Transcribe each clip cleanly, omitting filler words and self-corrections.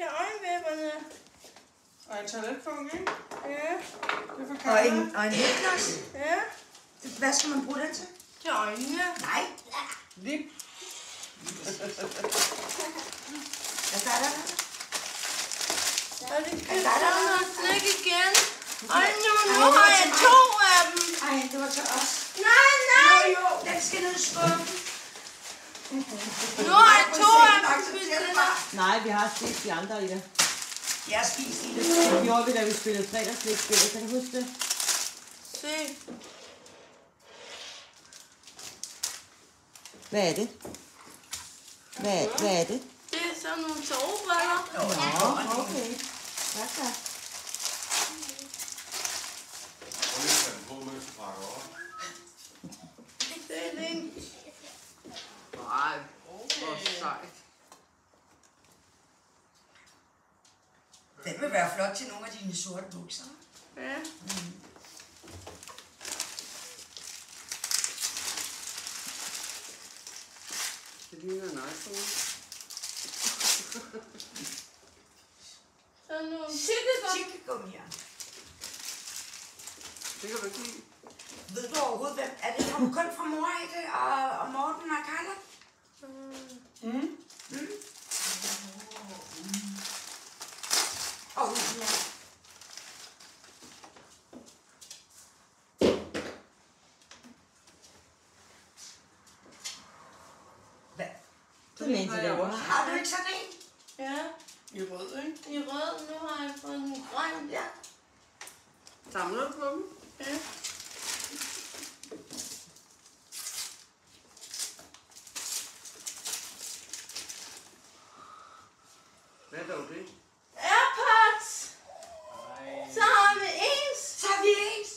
Til øjenvipperne. Og en toiletpunkt, ikke? Ja. Det er for Carla. Og en lipgloss. Ja. Hvad skal man bruge den til? Til øjnene. Nej. Lip. Hvad er der? Og det kan noget slik igen. Ej, nu Ej, har jeg 2 af dem. Ej, det var til os. Nej. Jo, den skal ned i skuffen. Nu har jeg 2 af dem. Nej, vi har spist de andre i det. Jeg har spist i det. Det gjorde vi, da vi spillede fredagslægspillet. Kan du huske det? Se. Hvad er det? Hvad er det? Det er sådan nogle sovebriller. Nå, okay. Hvad så? Det er længe. Nej, hvor sejt. Den vil være flot til nogle af dine sorte bukser. Ja. Det ligner en iPhone. Sådan nogle tykkegummi. Tykkegummier. Det kan du ikke lide. Ved du overhovedet, hvem er det kun fra mor af det, og Morten og Carla? Og Ulla. Hvad? Det mente jeg også. Har du ikke sådan en? Ja. I rød, ikke? I rød. Nu har jeg fået en grøn. Ja. Samler du på dem? Ja. Hvad er dog det? AirPods. Så har vi ens. Så er vi ens.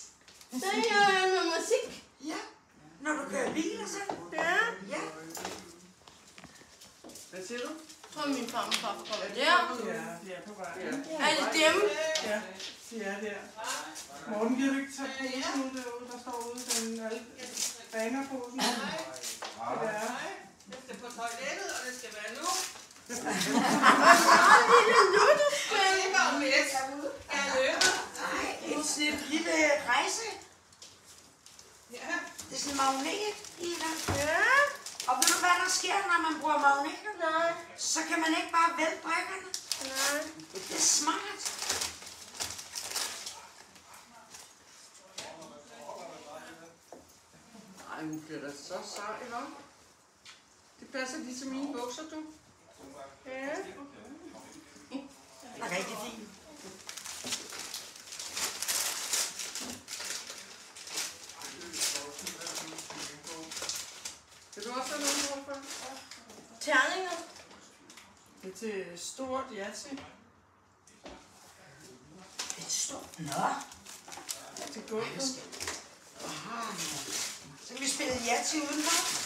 Så gør jeg noget musik. Ja. Når du kører bil og sådan. Ja. Ja. Hvad siger du? Jeg tror, min farmor kommer der. Ja, de er på vej. Ja. Er det dem? Ja, de er der. Morten, giver du ikke tage posen ud derude, der står ude, den banerposen? Det er. Det skal på toilettet, og det skal være nu. Og en lille luttespil. Det var med. Jeg løber. Nej, en sådan et lille rejse. Ja. Det er sådan en magnet i den. Ja. Og ved du, hvad der sker, når man bruger magneter? Nej. Så kan man ikke bare vælte brikkerne. Nej. Det er smart. Ej, hun bliver da så sej, hva'? Det passer lige til mine bukser, du. Ja. Det er rigtig fint. Vil du også have noget for? Terninger. Det er til stort Yatzy. Et stort. Nå. Til gulvet. Så kan vi spille Yatzy udenfor.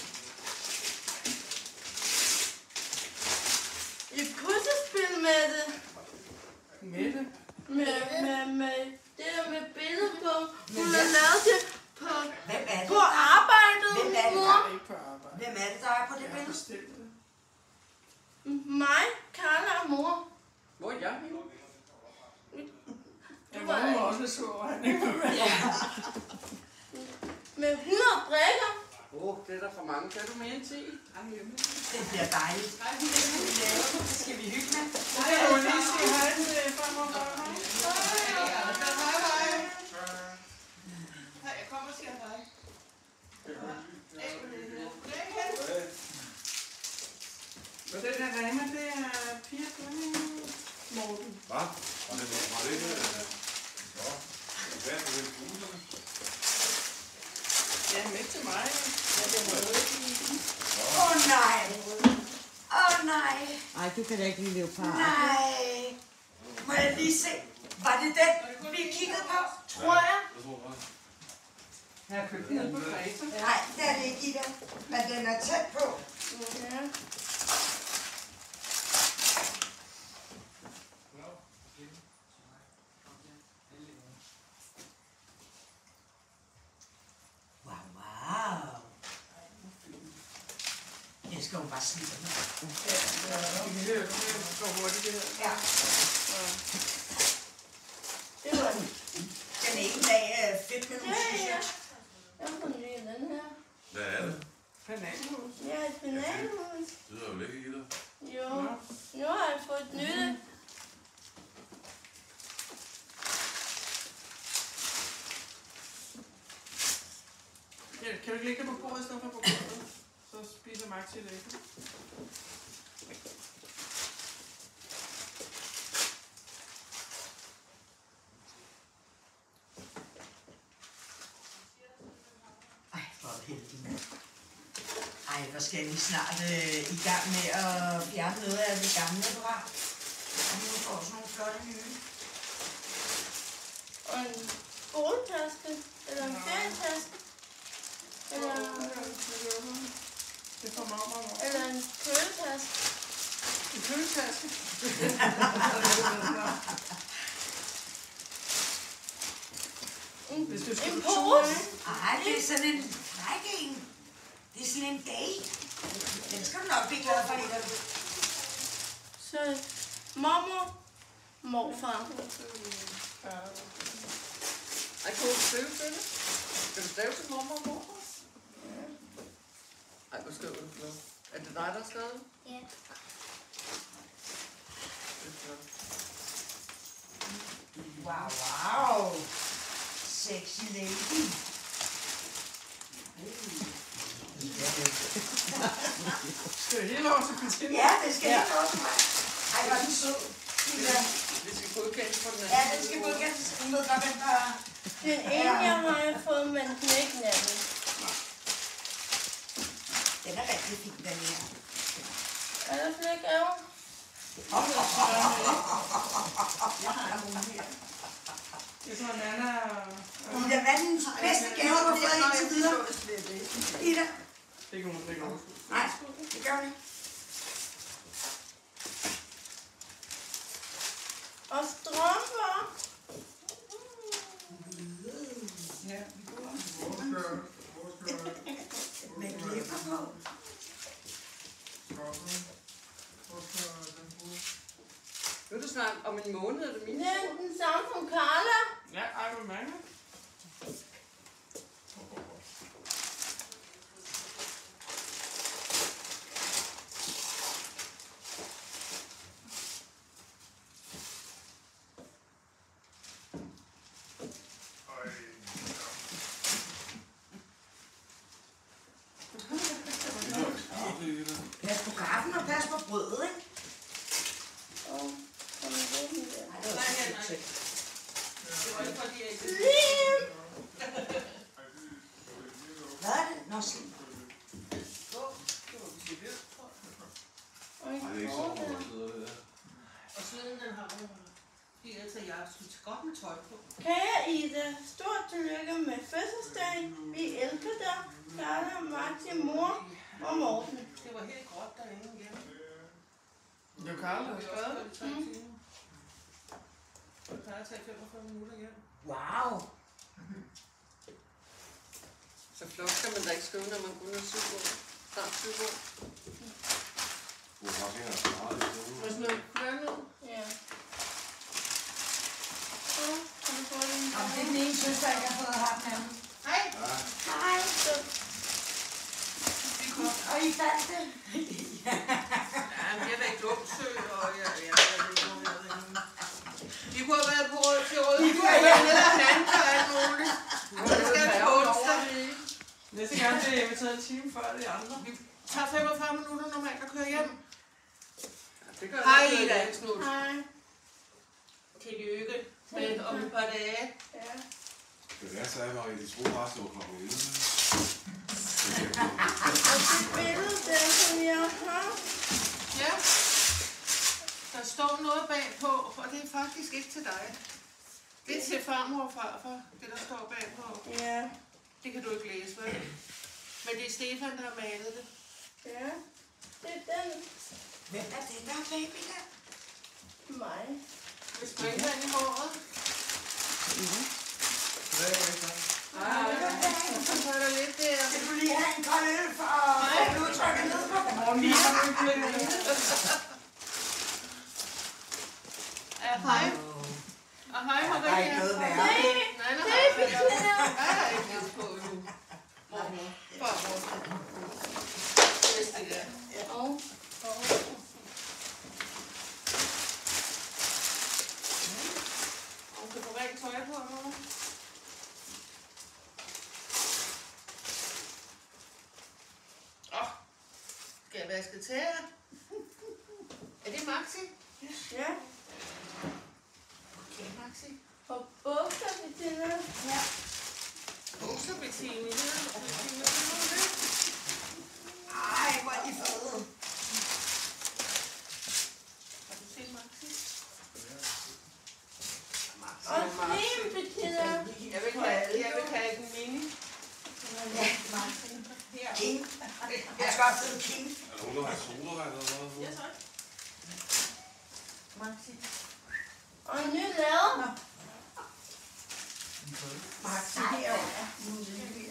Et puslespil med det. Mette. Med det der med billeder på. Hun har lavet det på, Hvem er det? på arbejdet. Hvem er det, mor. der? Ikke på arbejde. Hvem er det, der er på det Jeg har billede? bestilt det. Mig, Carla og mor. Hvor er jeg henne? Jeg var var også så, at han ikke var med. Med 100 brikker. Det er der for mange. Kan du mere end 10? Det bliver dejligt. Det skal vi hygge med. Så kan du lige sige hej til farmor. Jeg kommer og siger hej. Og den her Rema, det er Pia Flemming, Morten. Hvad? Var det ikke? Hvad er det buserne? Ja, med til mig. Ja, det var jo ikke. Åh nej. Åh nej. Ej, du kan da ikke lide leopard. Nej. Må jeg lige se. Var det den, vi kiggede på? Tror jeg. Jeg har købt den på Kreta. Nej, det er det ikke i den. Men den er tæt på. Ja. Wow. Jeg skal jo bare sige det. Ja, det er jo hurtigt det her. Ja. Det var Den ene dag fedt med nogle ja. synes Jeg får lige den her. Hvad er det? Bananhus. Ja, et bananhus. Det er jo ikke i dig. Jo, nu har jeg fået et nyt. Ja, kan du ikke lægge det på bordet i stedet for på bordet? Så spiser Max i det. Ej, hvor heldig. Ej, hvor skal vi snart i gang med at fjerne noget af det gamle program. Og nu får sådan nogle flotte nye. Og en skoletaske. Eller en ferietaske. Eller Det får mamma. eller en køletaske. En køletaske. Hvis du skal En på tur, pose. ikke? Ej, det er sådan en fræk en. Det er sådan en date. Den skal du nok blive glad for, Ida. Så mormor, morfar. Ej, kan du skrive til det? Skal du skrive til mormor og morfar? Ej, hvor skriver du flot. Er det dig, der har skrevet? Ja. Det er flot. Wow. Sexy lady. Skal det hele over til Bettina? Ja, det skal ikke også mig. Ej, hvor er den sød. Ida. Vi skal godkendes på den anden. Ja, den skal godkendes. Hun ved godt, hvem der er. Den ene, jeg har fået, men den er ikke den anden. Den er rigtig fin, den her. Er der flere gaver? Jeg har nogle her. Det er sådan, Nana... Hun er verdens bedste gave, du har fået indtil videre. Ida. Det kan hun ikke overskue. Nej, det gør hun ikke. Og strømper. Ja, med glimmer på. Vil du snart om en måned, er det min Det er den samme som Carla. Ja, ej, hvor mange. Pas på kaffen og pas på brødet, ikke? Og kom igen der. Nej, det var Nej, så nej, fedt. Det var ikke fordi, jeg ikke... Liam! Hvad er det? Nå, slim. Og Nej, det er ikke så meget, der sidder der. Og siden den har hun... Det er altså, jeg skulle tage godt med tøj på. Kære Ida, stort tillykke med fødselsdagen. Vi elsker dig. Carla, Martin, mor og Morten. Det var helt gråt derinde igen. Det er jo Karl, der har Det skrevet. var også 3 timer. Og det plejer at tage 45 minutter igen. Wow. Så flot skal man da ikke skrive, når man kun er 7 år. Snart 7 år. Du har faktisk ikke haft meget i det. Hvad sådan noget? Hvad nu? Ja. Så kan du få den. Om det er den ene søster, jeg har fået haft med ham. Hej! Hej. Så Og I fandt det? Ja, men jeg har været i Glumsø, og jeg ved ikke, hvor jeg ved henne. Vi kunne have været på til Rødby, og jeg nede og handle og alt muligt. Det skal vi på onsdag. Næste gang det er inviteret en time før de andre. Vi tager 45 minutter normalt at køre hjem. Det Hej Ida. hej. Tillykke med om et par dage. Ja. Det er så, at I troede bare stod klokken 11. Og det billede der, som jeg har. Ja. Der står noget bagpå, og det er faktisk ikke til dig. Det er til farmor og farfar, det der står bagpå. Ja. Det kan du ikke læse, vel? Men det er Stefan, der har malet det. Ja. Det er den. Hvem er det, der er baby der? Mig. Med springvand i håret. Så er der lidt der. Skal du lige have en kold øl for at få blodtrykket ned på? hej. Og hej, Der er Maria. ikke noget værre. Nej, jeg har ikke lidt på endnu. Mormor. Farmor. Det der. Og Hun kan få rent tøj på nu. Skal jeg vaske tæer? Er det Maxi? ja, Okay, Maxi. og bukser, Bettina. Ja. Bukserbetini. Ej, hvor er de fede. Har du set Maxi? Og slim, Bettina. Jeg vil kalde den mini. Ja, King. Jeg skal også hedde King. Er der nogen, der har solregn eller noget? Ja, tak. Maxi. Og en ny lader. Maxi herovre. Nu er vi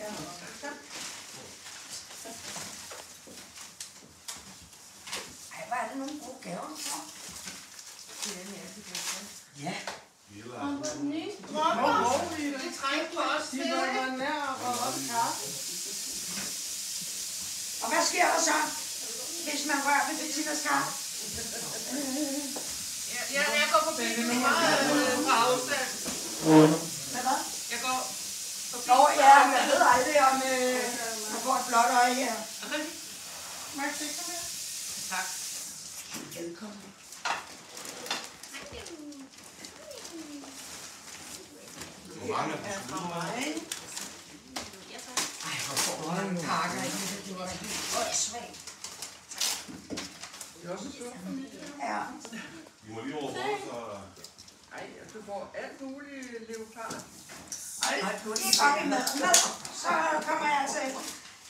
Ej, hvor er det nogle gode gaver, du får? Ja. Og en ny Hvor strømper. vi Vi trænger på os de til. var nær og også kaffe. Og hvad sker der så, hvis man rører ved Bettinas kaffe? Jeg går forbi meget fra afstand. Hvad hvad? Jeg går forbi. Nå ja, jeg ved aldrig om man får et blåt øje her. Max, ikke kom her? Tak. Velkommen. Hvor mange er der solregn? Ej, hvor får du mange pakker i det. Det var da helt åndssvagt. Det er også sjovt. Ja. Vi må lige over vores og... Ej, du får alt muligt leopard. Ej, du er lige kommet med. Så kommer jeg altså efter.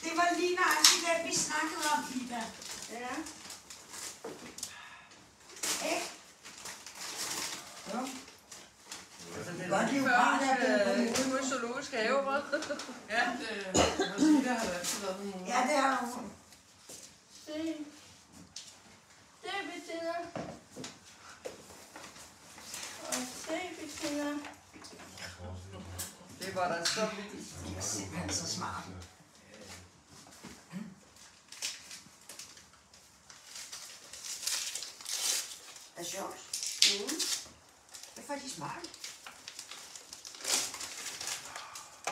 Det var lige nøjagtigt det, vi snakkede om, Ida. Ja. Ikke? Jo. Det er godt, leopard er blevet på mode. ude i zoologisk have, hva'? Ja. Det har altid været på mode. Ja, det har hun. Se. Se, Bettina. Og se, Bettina. Det var da så vildt. Det er simpelthen så smart. Det er sjovt. Det er faktisk smart.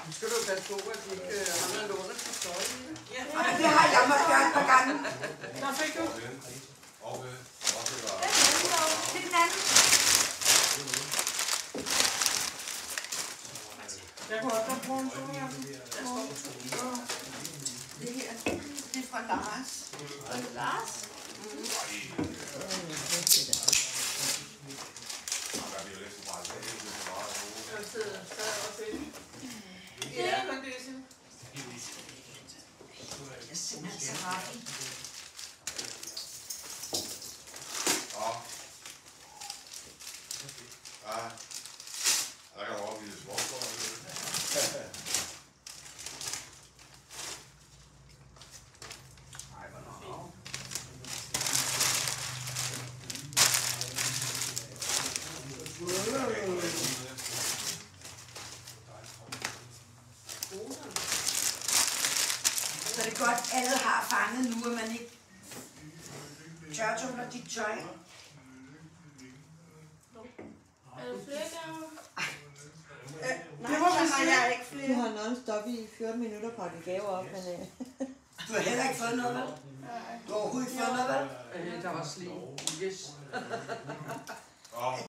Nu skal du passe på, at de ikke har noget låner til støj. Ja. Og det har jeg måttet gøre et par gange. Der fik du. Okay. Okay, der Det er den anden. Jeg kunne også godt bruge en soljakke. Det her, det er fra Lars. Og Lars. Jeg sidder og finder. Ja, condition. Jeg er simpelthen så rar. Der kan du også blive små for. Ej, hvor Så det er godt, alle har fanget nu, at man ikke tørtumler dit tøj. Er der flere gaver? Det var har jeg ikke Du flere. har non-stop i 14 minutter pakket gaver op, men Du har heller ikke fået noget, vel? Du har overhovedet ikke fået noget, vel? Der var slim. Yes.